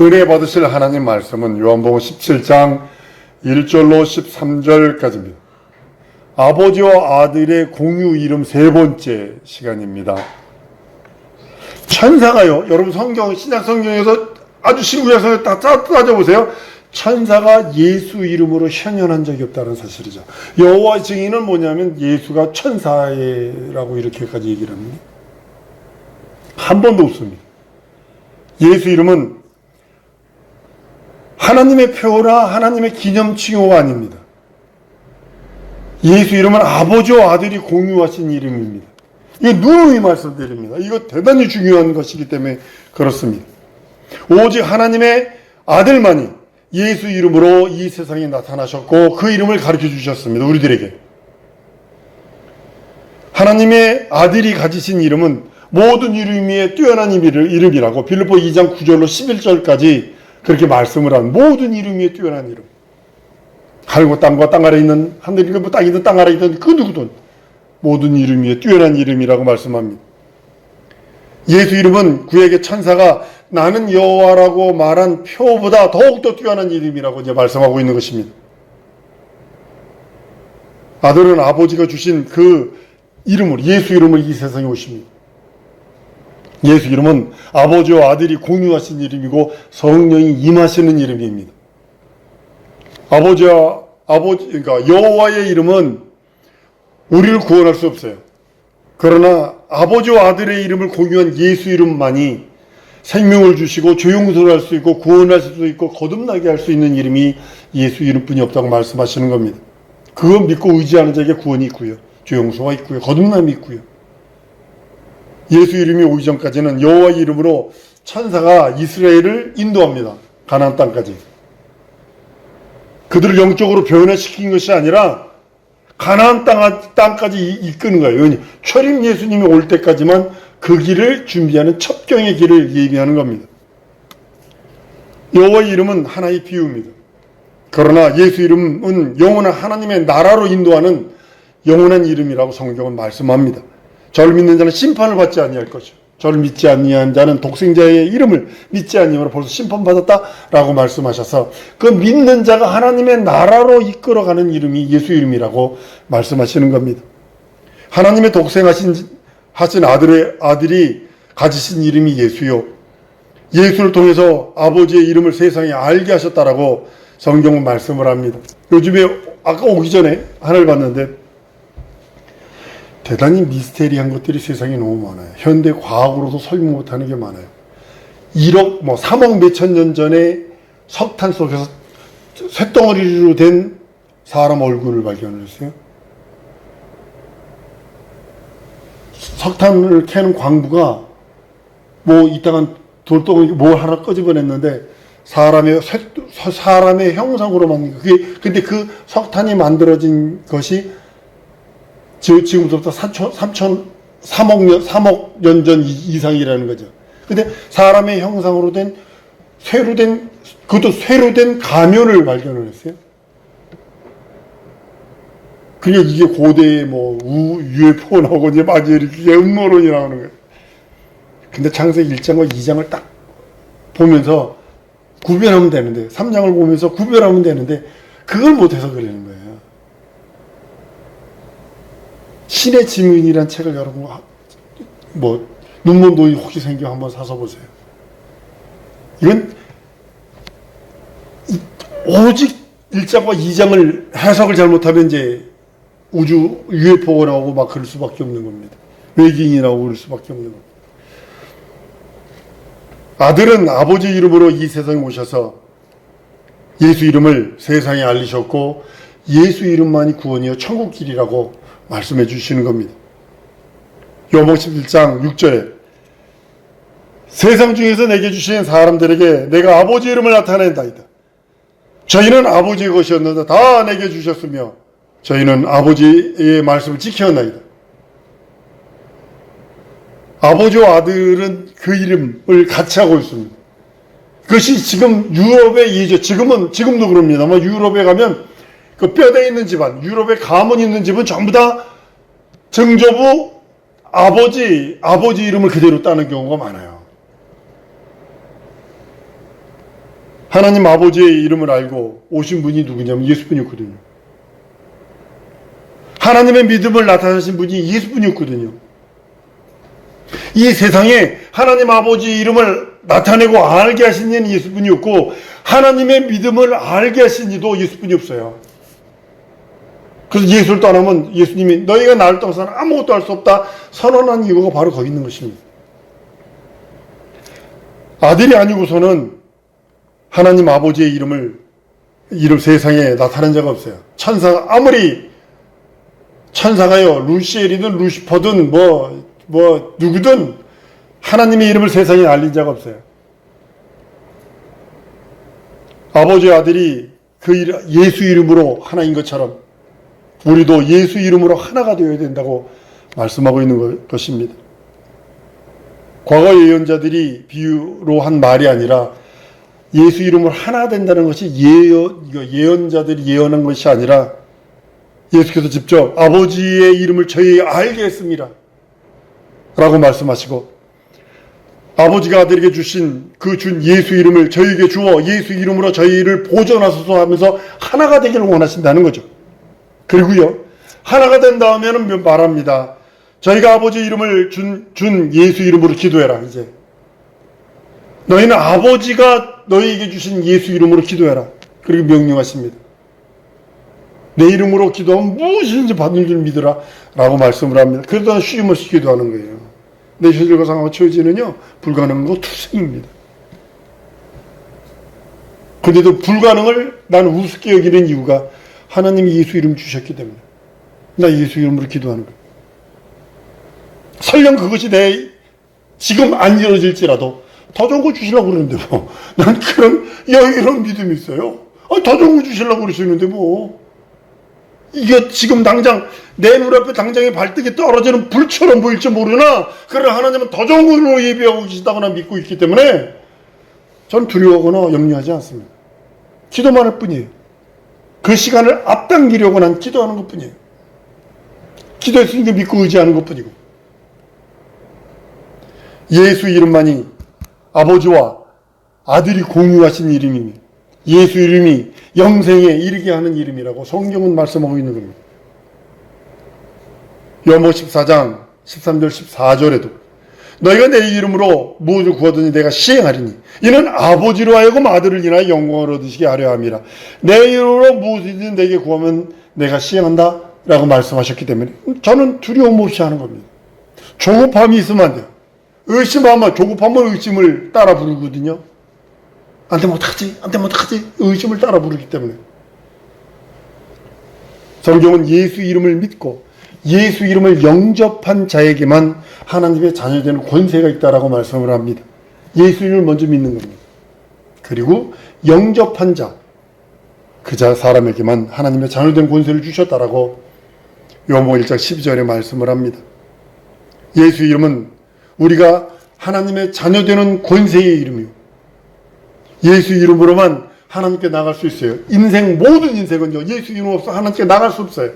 은혜 받으실 하나님 말씀은 요한복음 17장 1절로 13절까지입니다. 아버지와 아들의 공유 이름 세 번째 시간입니다. 천사가요, 여러분 신약 성경에서 아주 신구약성에 다 따져보세요. 천사가 예수 이름으로 현현한 적이 없다는 사실이죠. 여호와의 증인은 뭐냐면 예수가 천사라고 이렇게까지 얘기를 합니다. 한 번도 없습니다. 예수 이름은 하나님의 표나 하나님의 기념칭호가 아닙니다. 예수 이름은 아버지와 아들이 공유하신 이름입니다. 이거 누누이 말씀드립니다. 이거 대단히 중요한 것이기 때문에 그렇습니다. 오직 하나님의 아들만이 예수 이름으로 이 세상에 나타나셨고 그 이름을 가르쳐 주셨습니다. 우리들에게. 하나님의 아들이 가지신 이름은 모든 이름 위에 뛰어난 이름이라고 빌립보 2장 9절로 11절까지 그렇게 말씀을 한 모든 이름 위에 뛰어난 이름. 하늘과 땅과 땅 아래 있는 하늘이든 땅이든 땅 아래 있든 그 누구든 모든 이름 위에 뛰어난 이름이라고 말씀합니다. 예수 이름은 구약의 천사가 나는 여호와라고 말한 표보다 더욱더 뛰어난 이름이라고 이제 말씀하고 있는 것입니다. 아들은 아버지가 주신 그 이름을, 예수 이름을 이 세상에 오십니다. 예수 이름은 아버지와 아들이 공유하신 이름이고 성령이 임하시는 이름입니다. 그러니까 여호와의 이름은 우리를 구원할 수 없어요. 그러나 아버지와 아들의 이름을 공유한 예수 이름만이 생명을 주시고 죄용서를 할 수 있고 구원할 수 있고 거듭나게 할 수 있는 이름이 예수 이름뿐이 없다고 말씀하시는 겁니다. 그거 믿고 의지하는 자에게 구원이 있고요. 죄용서가 있고요. 거듭남이 있고요. 예수 이름이 오기 전까지는 여호와의 이름으로 천사가 이스라엘을 인도합니다. 가나안 땅까지. 그들을 영적으로 변화시킨 것이 아니라 가나안 땅까지 이끄는 거예요. 초림 예수님이 올 때까지만 그 길을 준비하는 첩경의 길을 예비하는 겁니다. 여호와의 이름은 하나의 비유입니다. 그러나 예수 이름은 영원한 하나님의 나라로 인도하는 영원한 이름이라고 성경은 말씀합니다. 저를 믿는 자는 심판을 받지 아니할 것이요 저를 믿지 아니한 자는 독생자의 이름을 믿지 아니하므로 벌써 심판받았다라고 말씀하셔서 그 믿는 자가 하나님의 나라로 이끌어가는 이름이 예수 이름이라고 말씀하시는 겁니다. 하나님의 독생하신 아들이 가지신 이름이 예수요. 예수를 통해서 아버지의 이름을 세상에 알게 하셨다라고 성경은 말씀을 합니다. 요즘에 아까 오기 전에 하늘 봤는데 대단히 미스테리한 것들이 세상에 너무 많아요. 현대 과학으로도 설명 못하는 게 많아요. 3억 몇천 년 전에 석탄 속에서 쇳덩어리로 된 사람 얼굴을 발견을 했어요. 석탄을 캐는 광부가 이따간 돌덩어리 하나 끄집어냈는데 사람의 형상으로 만든 거. 근데 그 석탄이 만들어진 것이 지금부터 3억 년 전 이상이라는 거죠. 근데 사람의 형상으로 된 그것도 쇠로 된 가면을 발견을 했어요. 그러니까 이게 고대에 UFO 나오고 이제 막 이렇게 음모론이 나오는 거예요. 근데 창세기 1장과 2장을 딱 보면서 구별하면 되는데, 3장을 보면서 구별하면 되는데, 그걸 못해서 그러는 거예요. 신의 지문이란 책을 여러분 눈먼 돈이 혹시 생겨 한번 사서 보세요. 이건 오직 1장과 2장을 해석을 잘못하면 이제 우주 UFO가 나오고 막 그럴 수밖에 없는 겁니다. 외계인이 나오고 그럴 수밖에 없는 겁니다. 아들은 아버지 이름으로 이 세상에 오셔서 예수 이름을 세상에 알리셨고 예수 이름만이 구원이요 천국 길이라고 말씀해 주시는 겁니다. 요한복음 11장 6절에 세상 중에서 내게 주신 사람들에게 내가 아버지 이름을 나타낸다이다. 저희는 아버지의 것이었는데 다 내게 주셨으며 저희는 아버지의 말씀을 지켰나이다. 아버지와 아들은 그 이름을 같이 하고 있습니다. 그것이 지금 유럽의 예죠. 지금도 그럽니다만 유럽에 가면 그 뼈대 있는 집안, 유럽에 가문 있는 집은 전부 다 증조부 아버지 이름을 그대로 따는 경우가 많아요. 하나님 아버지의 이름을 알고 오신 분이 누구냐면 예수분이었거든요. 하나님의 믿음을 나타내신 분이 예수분이었거든요. 이 세상에 하나님 아버지 이름을 나타내고 알게 하신 이는 예수분이었고, 하나님의 믿음을 알게 하신 이도 예수분이 없어요. 그래서 예수를 떠나면 예수님이 너희가 나를 떠나서는 아무것도 할 수 없다 선언한 이유가 바로 거기 있는 것입니다. 아들이 아니고서는 하나님 아버지의 이름 세상에 나타난 자가 없어요. 천사가 아무리 천사가요, 루시엘이든 루시퍼든 누구든 하나님의 이름을 세상에 알린 자가 없어요. 아버지의 아들이 예수 이름으로 하나인 것처럼 우리도 예수 이름으로 하나가 되어야 된다고 말씀하고 있는 것입니다. 과거 예언자들이 비유로 한 말이 아니라 예수 이름으로 하나 된다는 것이 예언자들이 예언한 것이 아니라 예수께서 직접 아버지의 이름을 저희에게 알게 했습니다 라고 말씀하시고, 아버지가 아들에게 주신 준 예수 이름을 저희에게 주어 예수 이름으로 저희를 보존하소서 하면서 하나가 되기를 원하신다는 거죠. 그리고요, 하나가 된 다음에는 말합니다. 저희가 아버지 이름을 준 예수 이름으로 기도해라. 이제 너희는 아버지가 너희에게 주신 예수 이름으로 기도해라. 그리고 명령하십니다. 내 이름으로 기도하면 무엇이든지 받는 줄 믿으라 라고 말씀을 합니다. 그러다 쉼없이 기도하는 거예요. 내 현실과 상황처지는요 불가능한 거 투성입니다. 그런데도 불가능을 나는 우습게 여기는 이유가 하나님이 예수 이름 주셨기 때문에 나 예수 이름으로 기도하는 거예요. 설령 그것이 지금 안 이루어질지라도 더 좋은 거 주시려고 그러는데 난 그런 여유로운 믿음이 있어요. 더 좋은 거 주시려고 그러시는데 이게 지금 당장 내 눈앞에 당장에 발등에 떨어지는 불처럼 보일지 모르나 그러나 하나님은 더 좋은 걸로 예비하고 계시다거나 믿고 있기 때문에 전 두려워하거나 염려하지 않습니다. 기도만 할 뿐이에요. 그 시간을 앞당기려고 난 기도하는 것 뿐이에요. 기도했으니까 믿고 의지하는 것 뿐이고, 예수 이름만이 아버지와 아들이 공유하신 이름입니다. 예수 이름이 영생에 이르게 하는 이름이라고 성경은 말씀하고 있는 겁니다. 요한복음 14장 13절 14절에도 너희가 내 이름으로 무엇을 구하든지 내가 시행하리니 이는 아버지로 하여금 아들을 인하여 영광을 얻으시게 하려 함이라. 내 이름으로 무엇이든지 내게 구하면 내가 시행한다 라고 말씀하셨기 때문에 저는 두려움 없이 하는 겁니다. 조급함이 있으면 안 돼요. 의심하면 조급하면 의심을 따라 부르거든요. 안 되면 어떡하지? 의심을 따라 부르기 때문에. 성경은 예수 이름을 믿고 예수 이름을 영접한 자에게만 하나님의 자녀되는 권세가 있다라고 말씀을 합니다. 예수 이름을 먼저 믿는 겁니다. 그리고 영접한 자, 그 사람에게만 하나님의 자녀된 권세를 주셨다라고 요한복음 1장 12절에 말씀을 합니다. 예수 이름은 우리가 하나님의 자녀되는 권세의 이름이요. 예수 이름으로만 하나님께 나갈 수 있어요. 모든 인생은요, 예수 이름 없어 하나님께 나갈 수 없어요.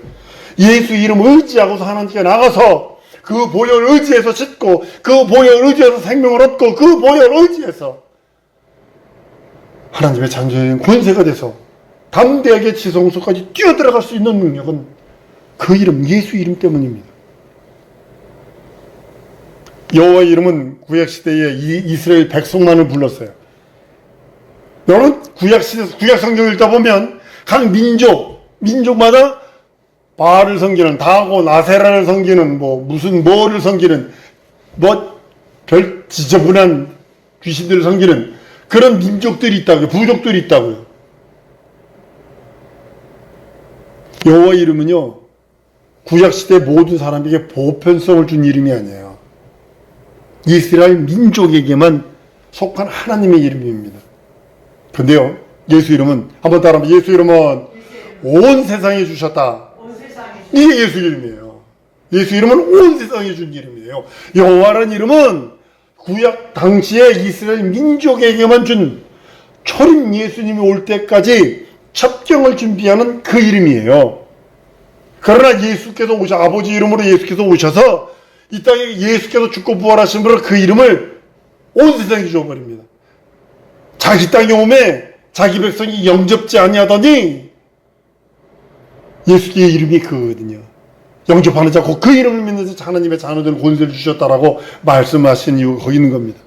예수 이름 의지하고서 하나님께 나가서 그 보혈 의지해서 씻고 그 보혈 의지해서 생명을 얻고 그 보혈 의지해서 하나님의 자녀된 권세가 돼서 담대하게 지성소까지 뛰어들어갈 수 있는 능력은 그 이름, 예수 이름 때문입니다. 여호와의 이름은 구약시대에 이스라엘 백성만을 불렀어요. 여러분 구약 성경을 읽다 보면 각 민족마다 바알을 섬기는, 다곤, 아세라를 섬기는, 뭐를 섬기는, 별 지저분한 귀신들을 섬기는 그런 민족들이 있다고요. 부족들이 있다고요. 여호와의 이름은요, 구약시대 모든 사람에게 보편성을 준 이름이 아니에요. 이스라엘 민족에게만 속한 하나님의 이름입니다. 근데요, 예수 이름은, 한번 따라하면, 예수 이름은 온 세상에 주셨다. 이게 예수 이름이에요. 예수 이름은 온 세상에 준 이름이에요. 여호와라는 이름은 구약 당시에 이스라엘 민족에게만 준 초림 예수님이 올 때까지 첩경을 준비하는 그 이름이에요. 그러나 예수께서 아버지 이름으로 예수께서 오셔서 이 땅에 예수께서 죽고 부활하심으로 그 이름을 온 세상에 주어버립니다. 자기 땅에 오매 자기 백성이 영접지 아니하더니 예수의 이름이 그거거든요. 영접하는 자, 곧 그 이름을 믿는 자 하나님의 자녀들은 권세를 주셨다라고 말씀하신 이유가 거기 있는 겁니다.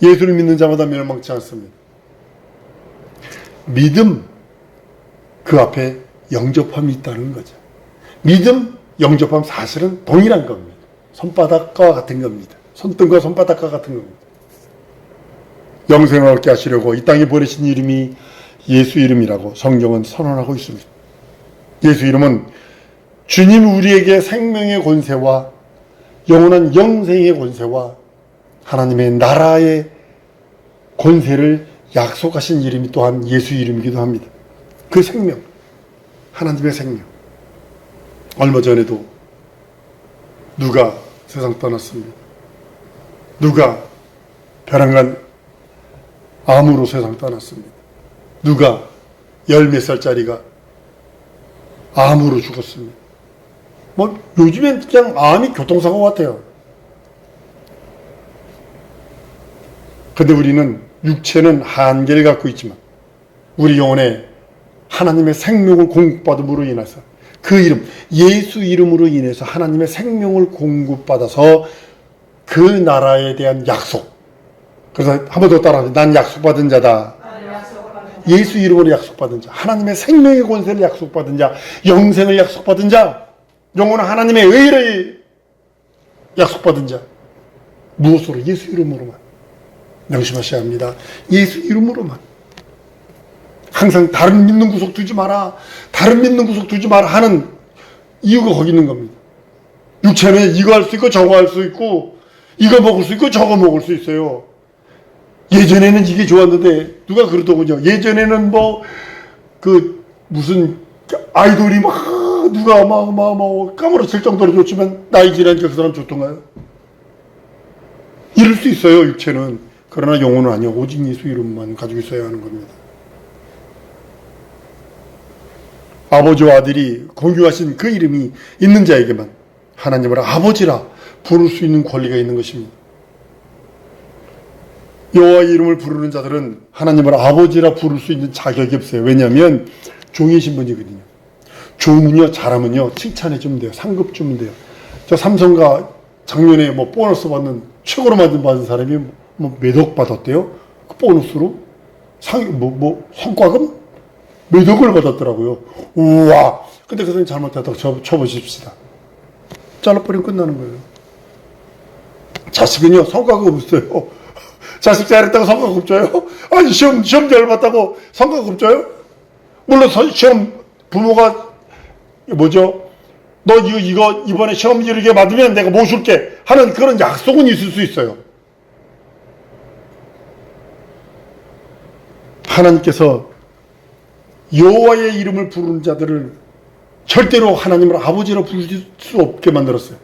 예수를 믿는 자마다 멸망치 않습니다. 믿음, 그 앞에 영접함이 있다는 거죠. 믿음, 영접함 사실은 동일한 겁니다. 손바닥과 같은 겁니다. 손등과 손바닥과 같은 겁니다. 영생을 얻게 하시려고 이 땅에 보내신 이름이 예수 이름이라고 성경은 선언하고 있습니다. 예수 이름은 주님 우리에게 생명의 권세와 영원한 영생의 권세와 하나님의 나라의 권세를 약속하신 이름이 또한 예수 이름이기도 합니다. 그 생명, 하나님의 생명. 얼마 전에도 누가 세상 떠났습니다. 누가 벼랑간 암으로 세상 떠났습니다. 누가 10몇 살짜리가 암으로 죽었습니다. 요즘엔 그냥 암이 교통사고 같아요. 근데 우리는 육체는 한계를 갖고 있지만 우리 영혼에 하나님의 생명을 공급받음으로 인해서 그 이름, 예수 이름으로 인해서 하나님의 생명을 공급받아서 그 나라에 대한 약속. 그래서 한 번 더 따라하세요. 난 약속받은 자다. 예수 이름으로 약속받은 자, 하나님의 생명의 권세를 약속받은 자, 영생을 약속받은 자, 영원한 하나님의 의를 약속받은 자. 무엇으로? 예수 이름으로만. 명심하셔야 합니다. 예수 이름으로만. 항상 다른 믿는 구석 두지 마라, 다른 믿는 구석 두지 마라 하는 이유가 거기 있는 겁니다. 육체는 이거 할 수 있고 저거 할 수 있고 이거 먹을 수 있고 저거 먹을 수 있어요. 예전에는 이게 좋았는데 누가 그러더군요. 예전에는 무슨 아이돌이 누가 까무러칠 정도로 좋지만 나이 지나니까 그 사람 좋던가요? 이럴 수 있어요, 육체는. 그러나 영혼은 아니요. 오직 예수 이름만 가지고 있어야 하는 겁니다. 아버지와 아들이 공유하신 그 이름이 있는 자에게만 하나님을 아버지라 부를 수 있는 권리가 있는 것입니다. 여호와의 이름을 부르는 자들은 하나님을 아버지라 부를 수 있는 자격이 없어요. 왜냐하면 종의 신분이거든요. 종은요, 잘하면요, 칭찬해 주면 돼요. 상급 주면 돼요. 저 삼성가 작년에 보너스 받는, 최고로 받은 사람이 몇 억 받았대요? 그 보너스로? 성과금? 몇 억을 받았더라고요. 우와! 근데 그 사람이 잘못했다고 쳐보십시다. 잘라버리면 끝나는 거예요. 자식은요, 성과금 없어요. 자식 잘했다고 성과급 줘요? 아니, 시험 잘 봤다고 성과급 줘요? 물론 시험 부모가 너 이거 이번에 시험 이렇게 받으면 내가 뭐 줄게 하는 그런 약속은 있을 수 있어요. 하나님께서 여호와의 이름을 부르는 자들을 절대로 하나님을 아버지로 부를 수 없게 만들었어요.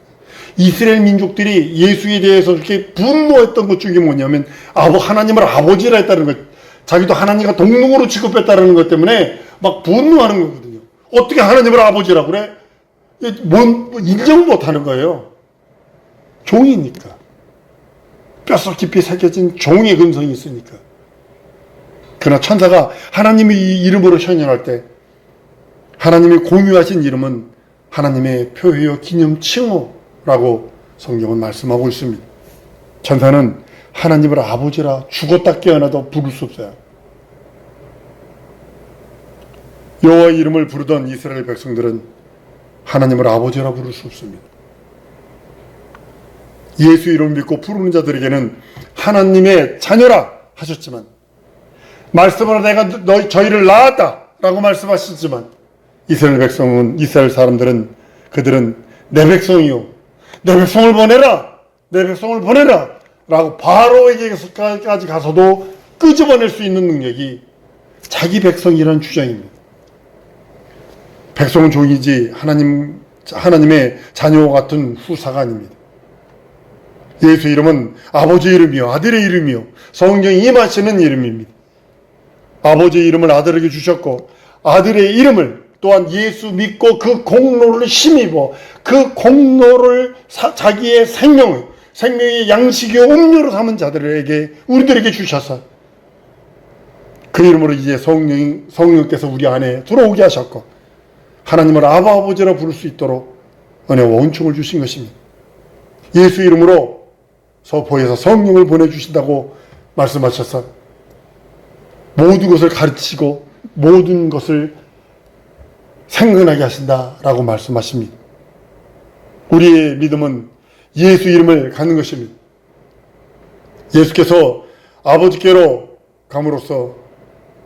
이스라엘 민족들이 예수에 대해서 이렇게 분노했던 것 중에 뭐냐면 하나님을 아버지라 했다는 것, 자기도 하나님과 동등으로 취급했다는 것 때문에 막 분노하는 거거든요. 어떻게 하나님을 아버지라 그래? 인정 못하는 거예요. 종이니까. 뼛속 깊이 새겨진 종의 근성이 있으니까. 그러나 천사가 하나님의 이름으로 현현할 때 하나님이 공유하신 이름은 하나님의 표회요 기념 칭호라고 성경은 말씀하고 있습니다. 천사는 하나님을 아버지라 죽었다 깨어나도 부를 수 없어요. 여호와의 이름을 부르던 이스라엘 백성들은 하나님을 아버지라 부를 수 없습니다. 예수 이름을 믿고 부르는 자들에게는 하나님의 자녀라 하셨지만, 말씀으로 내가 저희를 낳았다 라고 말씀하시지만, 이스라엘 사람들은 그들은 내 백성이요, 내 백성을 보내라, 내 백성을 보내라 라고 바로에게까지 가서도 끄집어낼 수 있는 능력이 자기 백성이라는 주장입니다. 백성은 종이지 하나님의 자녀와 같은 후사가 아닙니다. 예수 이름은 아버지 이름이요, 아들의 이름이요, 성령이 임하시는 이름입니다. 아버지의 이름을 아들에게 주셨고, 아들의 이름을 또한 예수 믿고 그 공로를 힘입어 그 공로를 자기의 생명의 양식이요 음료로 삼은 자들에게, 우리들에게 주셔서 그 이름으로 이제 성령께서 우리 안에 들어오게 하셨고 하나님을 아버지라 부를 수 있도록 은혜와 은총을 주신 것입니다. 예수 이름으로 서포에서 성령을 보내주신다고 말씀하셔서 모든 것을 가르치고 모든 것을 생각나게 하신다라고 말씀하십니다. 우리의 믿음은 예수 이름을 갖는 것입니다. 예수께서 아버지께로 감으로써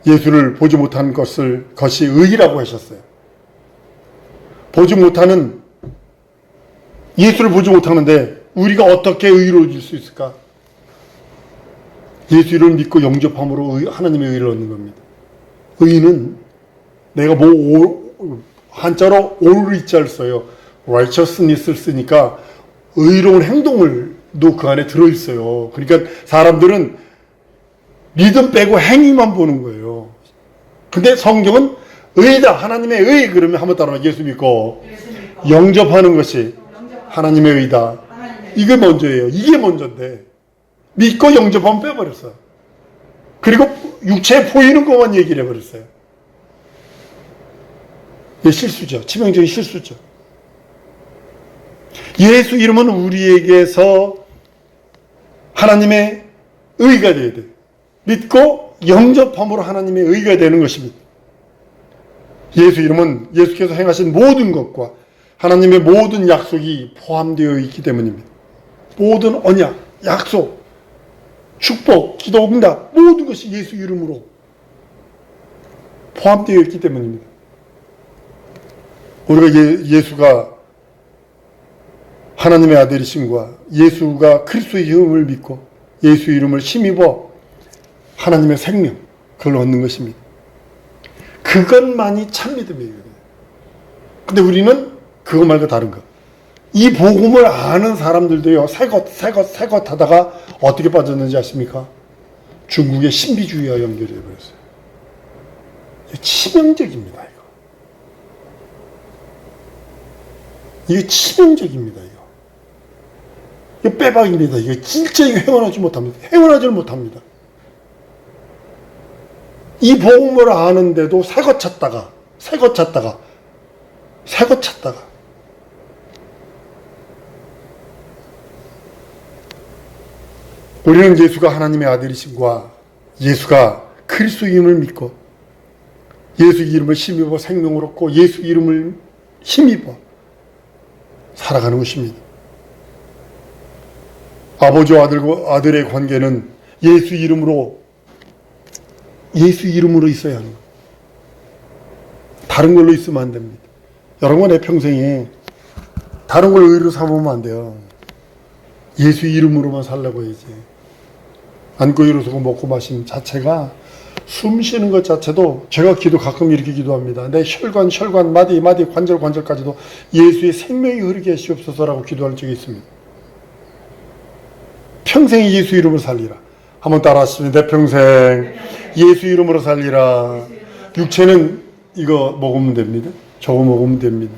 예수를 보지 못한 것이 의라고 하셨어요. 예수를 보지 못하는데 우리가 어떻게 의로워질 수 있을까? 예수 이름을 믿고 영접함으로 하나님의 의를 얻는 겁니다. 의는 내가 한자로 올의자를 써요. righteousness를 쓰니까 의로운 행동을도 그 안에 들어있어요. 그러니까 사람들은 믿음 빼고 행위만 보는 거예요. 근데 성경은 의다, 하나님의 의, 그러면 한번 따라 예수 믿고 영접하는 것이 하나님의 의다. 이게 먼저예요. 이게 먼저인데 믿고 영접하면 빼버렸어요. 그리고 육체에 보이는 것만 얘기를 해버렸어요. 이게 실수죠. 치명적인 실수죠. 예수 이름은 우리에게서 하나님의 의가 되어야 돼요. 믿고 영접함으로 하나님의 의가 되는 것입니다. 예수 이름은 예수께서 행하신 모든 것과 하나님의 모든 약속이 포함되어 있기 때문입니다. 모든 언약, 약속, 축복, 기도, 응답 모든 것이 예수 이름으로 포함되어 있기 때문입니다. 우리가 예수가 하나님의 아들이심과 예수가 그리스도의 이름을 믿고 예수 이름을 힘입어 하나님의 생명, 그걸 얻는 것입니다. 그것만이 참 믿음이에요. 근데 우리는 그거 말고 다른 거. 이 복음을 아는 사람들도요, 새것 하다가 어떻게 빠졌는지 아십니까? 중국의 신비주의와 연결해 버렸어요. 치명적입니다, 이거. 이게 치명적입니다, 이거. 이거 빼박입니다. 이거 진짜 행운하지 못합니다. 행운하지를 못합니다. 이 복음을 아는데도 새것 찾다가 우리는 예수가 하나님의 아들이심과 예수가 그리스도임을 믿고 예수 이름을 힘입어 생명을 얻고 예수 이름을 힘입어 살아가는 것입니다. 아버지와 아들의 관계는 예수 이름으로 있어야 하는 거예요. 다른 걸로 있으면 안 됩니다. 여러분, 내 평생에 다른 걸 의로 삼으면 안 돼요. 예수 이름으로만 살려고 해야지. 앉고 일어서고 먹고 마시는 자체가, 숨 쉬는 것 자체도, 제가 가끔 이렇게 기도합니다. 내 혈관, 마디, 관절까지도 예수의 생명이 흐르게 하시옵소서라고 기도할 적이 있습니다. 평생 예수 이름으로 살리라. 한번 따라 하시면, 내 평생 예수 이름으로 살리라. 육체는 이거 먹으면 됩니다. 저거 먹으면 됩니다.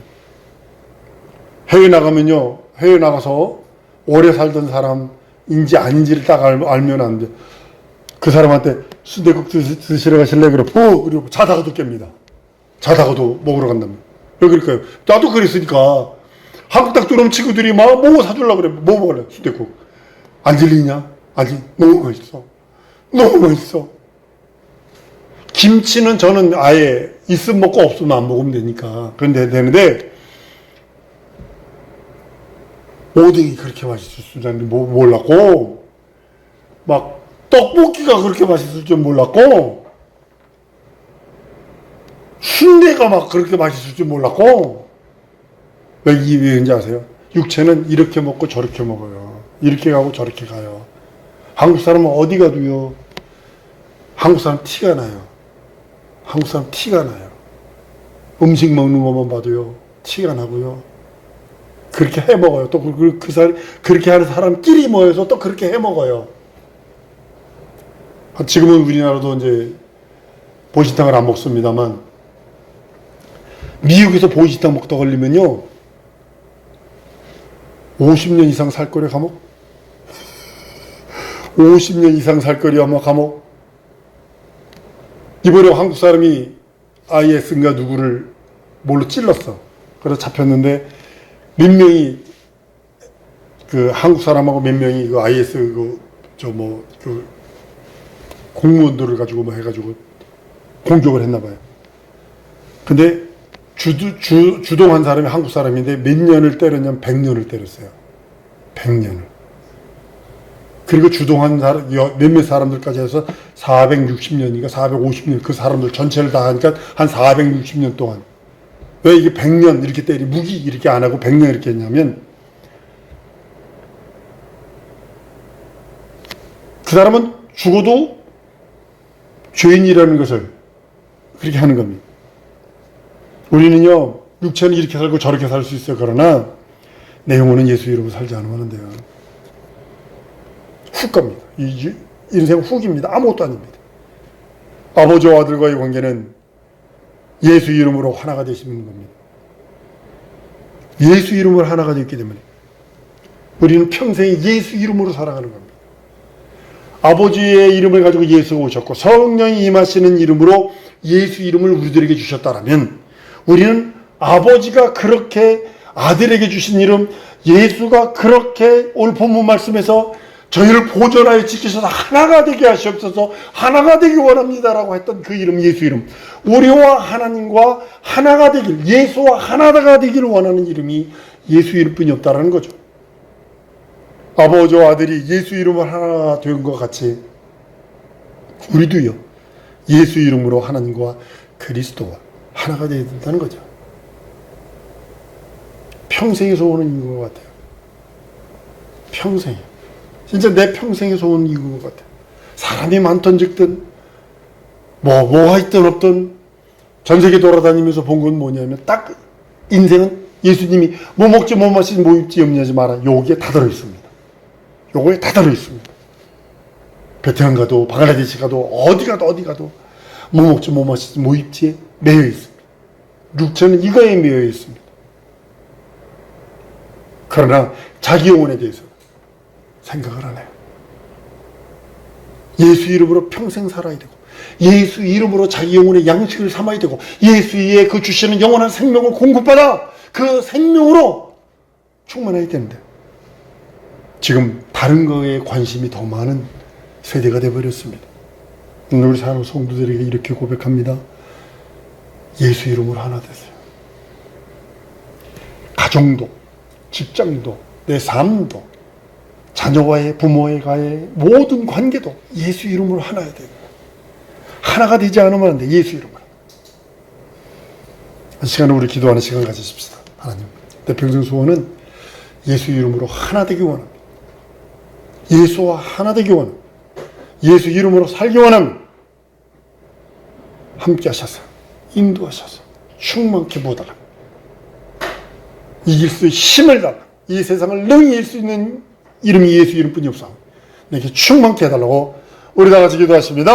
해외 나가서 오래 살던 사람인지 아닌지를 딱 알면 안 돼. 그 사람한테 순댓국 드시러 가실래? 그리고 자다가도 깹니다. 자다가도 먹으러 간답니다. 왜 그럴까요? 나도 그랬으니까. 한국 딱 들어오면 친구들이 막 뭐 사주려고 그래. 뭐 먹을래? 순댓국. 안 질리냐? 너무 맛있어. 너무 맛있어. 김치는 저는 아예 있으면 먹고 없으면 안 먹으면 되니까. 그런데 되는데, 오뎅이 그렇게 맛있을 줄은 몰랐고, 막 떡볶이가 그렇게 맛있을 줄 몰랐고, 순대가 막 그렇게 맛있을 줄 몰랐고. 왜 이유인지 아세요? 육체는 이렇게 먹고 저렇게 먹어요. 이렇게 가고 저렇게 가요. 한국 사람은 어디 가도요, 한국 사람 티가 나요. 음식 먹는 것만 봐도요, 티가 나고요. 그렇게 해 먹어요. 또 그렇게 하는 사람끼리 모여서 또 그렇게 해 먹어요. 지금은 우리나라도 이제 보신탕을 안 먹습니다만, 미국에서 보신탕 먹다 걸리면요, 50년 이상 살 거래 감옥? 50년 이상 살 거래 아마 감옥? 이번에 한국 사람이 IS인가 누구를 뭘로 찔렀어. 그래서 잡혔는데 몇 명이 그 한국 사람하고 몇 명이 그 IS 그 공무원들을 가지고 뭐 해가지고 공격을 했나 봐요. 근데 주동한 사람이 한국 사람인데 몇 년을 때렸냐면 100년을 때렸어요. 100년을. 그리고 주동한 사람, 몇몇 사람들까지 해서 460년인가 450년 그 사람들 전체를 다 하니까 한 460년 동안. 왜 이게 100년 이렇게 무기 이렇게 안 하고 100년 이렇게 했냐면 그 사람은 죽어도 죄인이라는 것을 그렇게 하는 겁니다. 우리는요, 육체는 이렇게 살고 저렇게 살 수 있어요. 그러나 내 영혼은 예수 이름으로 살지 않으면 안 돼요. 훅 갑니다. 이 인생 훅입니다. 아무것도 아닙니다. 아버지와 아들과의 관계는 예수 이름으로 하나가 되시는 겁니다. 예수 이름으로 하나가 되었기 때문에 우리는 평생 예수 이름으로 살아가는 겁니다. 아버지의 이름을 가지고 예수가 오셨고 성령이 임하시는 이름으로 예수 이름을 우리들에게 주셨다라면 우리는 아버지가 그렇게 아들에게 주신 이름, 예수가 그렇게 오늘 본문 말씀에서 저희를 보존하여 지키셔서 하나가 되게 하시옵소서, 하나가 되기 원합니다라고 했던 그 이름, 예수 이름, 우리와 하나님과 하나가 되길, 예수와 하나가 되기를 원하는 이름이 예수 이름뿐이 없다라는 거죠. 아버지와 아들이 예수 이름으로 하나가 된 것 같이 우리도요, 예수 이름으로 하나님과 그리스도와 하나가 되어야 된다는 거죠. 평생에서 오는 이유인 것 같아요. 평생. 진짜 내 평생에서 온 이유인 것 같아요. 사람이 많든 적든 뭐가 있든 없든 전 세계 돌아다니면서 본 건 뭐냐면 딱 인생은 예수님이 뭐 먹지 뭐 마시지 뭐 입지 염려하지 마라. 여기에 다 들어있습니다. 요거에 다 들어있습니다. 베트남 가도 방글라데시 가도 어디 가도 뭐 먹지 뭐 마시지 뭐 입지에 매여 있습니다. 육체는 이거에 매여 있습니다. 그러나 자기 영혼에 대해서 생각을 안 해요. 예수 이름으로 평생 살아야 되고 예수 이름으로 자기 영혼의 양식을 삼아야 되고 예수의 그 주시는 영원한 생명을 공급받아 그 생명으로 충만해야 되는데 지금 다른 거에 관심이 더 많은 세대가 되어버렸습니다. 오늘 우리 사랑 성도들에게 이렇게 고백합니다. 예수 이름으로 하나 되세요. 가정도, 직장도, 내 삶도, 자녀와의 부모와의 모든 관계도 예수 이름으로 하나야 돼요. 하나가 되지 않으면 안 돼. 예수 이름으로. 이 시간에 우리 기도하는 시간 가지십시다. 하나님, 내 평생 소원은 예수 이름으로 하나 되기 원합니다. 예수와 하나 되기 원합니다. 예수 이름으로 살기 원합니다. 함께 하셔서 인도하셔서 충만케 보다가 이길 수 힘을 달라. 이 세상을 능히 이길 수 있는 이름이 예수 이름뿐이 없어. 내게 충만케 해달라고 우리 다 같이 기도하십니다.